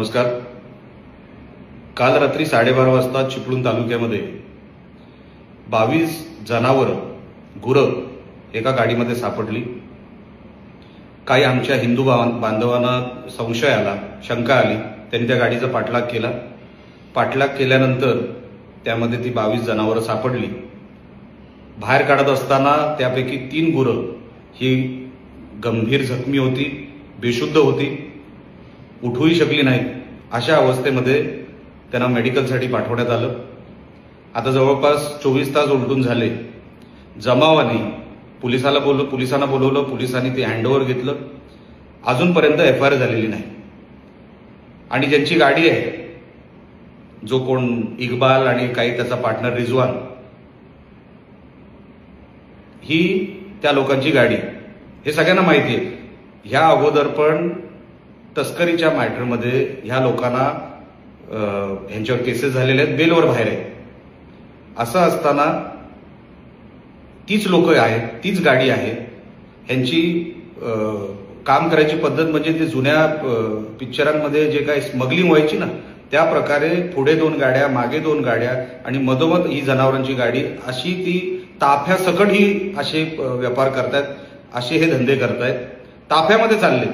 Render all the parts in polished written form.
नमस्कार। काल रात्री 12:30 वाजता चिपळूण तालुक्यामध्ये 22 जनावरं गुरं एका गाडीमध्ये सापडली। काही आमच्या हिंदू बांधवांना संशय आला, शंका आली, त्यांनी त्या गाडीचा पाठलाग केला। पाठलाग केल्यानंतर त्यामध्ये ती 22 जनावरं सापडली। बाहेर काढत असताना त्यापैकी 3 गुरं ही गंभीर जखमी होती, बेशुद्ध होती, उठूही शकली नाही। अशा अवस्थेमध्ये त्यांना मेडिकलसाठी पाठवण्यात आलं। आता जवळपास 24 तास उलटून झाले। जमावाने पोलिसांना बोलवलं, पोलिसांनी ते हँडओव्हर घेतलं। अजूनपर्यंत FIR झालेली नाही। आणि ज्यांची गाडी आहे, जो कोण इक्बाल आणि काही त्याचा पार्टनर रिजवान, ही त्या लोकांची गाडी, हे सगळ्यांना माहिती आहे। ह्या अगोदर पण तस्करीच्या मॅटरमध्ये ह्या लोकांना ह्यांच्यावर केसेस झालेले आहेत, बेलवर बाहेर आहे। असं असताना तीच लोक आहेत, तीच गाडी आहे। ह्यांची काम करायची पद्धत म्हणजे ते जुन्या पिक्चरांमध्ये जे काही स्मगलिंग व्हायची ना, त्या प्रकारे पुढे 2 गाड्या, मागे 2 गाड्या आणि मधोमध ही जनावरांची गाडी, अशी ती ताफ्यासकट ही असे व्यापार करतायत, असे हे धंदे करतायत। ताफ्यामध्ये चालले।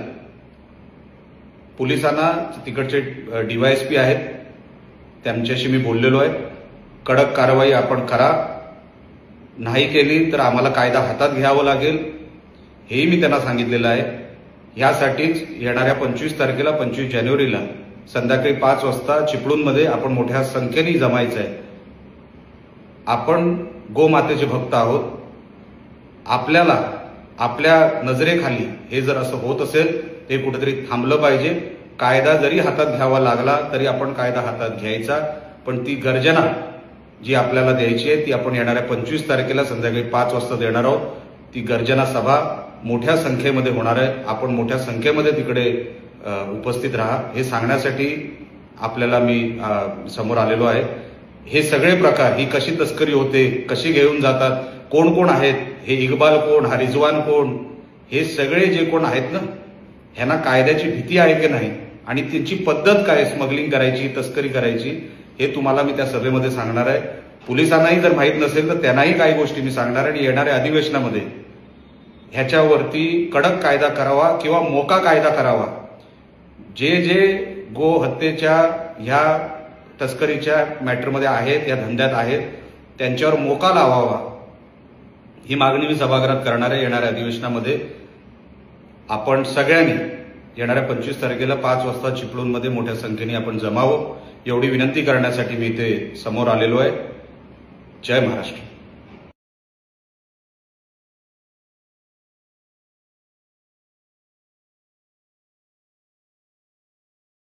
पोलिसांना तिकडचे DYSP आहेत, त्यांच्याशी मी बोललेलो आहे। कडक कारवाई आपण करा, नाही केली तर आम्हाला कायदा हातात घ्यावा लागेल, हेही मी त्यांना सांगितलेलं आहे। यासाठीच येणाऱ्या 25 तारखेला 25 जानेवारीला संध्याकाळी 5 वाजता चिपळूणमध्ये आपण मोठ्या संख्येने जमायचं आहे। आपण गोमातेचे भक्त आहोत। आपल्याला आपल्या नजरेखाली हे जर असं होत असेल, ते कुठेतरी थांबलं पाहिजे। कायदा जरी हातात घ्यावा लागला तरी आपण कायदा हातात घ्यायचा, पण ती गर्जना जी आपल्याला द्यायची आहे ती आपण येणाऱ्या 25 तारखेला संध्याकाळी 5 वाजता देणार आहोत। ती गर्जना सभा मोठ्या संख्येमध्ये होणार आहे। आपण मोठ्या संख्येमध्ये तिकडे उपस्थित राहा, हे सांगण्यासाठी आपल्याला मी समोर आलेलो आहे। हे सगळे प्रकार, ही कशी तस्करी होते, कशी घेऊन जातात, कोण कोण आहेत, हे इक्बाल कोण, हा रिजवान कोण, हे सगळे जे कोण आहेत ना, ह्यांना कायद्याची भीती आहे की नाही आणि त्यांची पद्धत काय स्मगलिंग करायची, तस्करी करायची, हे तुम्हाला मी त्या सभेमध्ये सांगणार आहे। पोलिसांनाही जर माहीत नसेल तर त्यांनाही काही गोष्टी मी सांगणार आहे। आणि येणाऱ्या अधिवेशनामध्ये ह्याच्यावरती कडक कायदा करावा किंवा मोका कायदा करावा। जे जे गो हत्येच्या ह्या तस्करीच्या मॅटरमध्ये आहेत, या धंद्यात आहेत, त्यांच्यावर मोका लावावा, ही मागणी मी सभागृहात करणार आहे। येणाऱ्या अधिवेशनामध्ये आपण सगळ्यांनी येणाऱ्या 25 तारखेला 5 वाजता चिपळूणमध्ये मोठ्या संख्येने आपण जमावं, एवढी विनंती करण्यासाठी मी इथे समोर आलेलो आहे। जय महाराष्ट्र।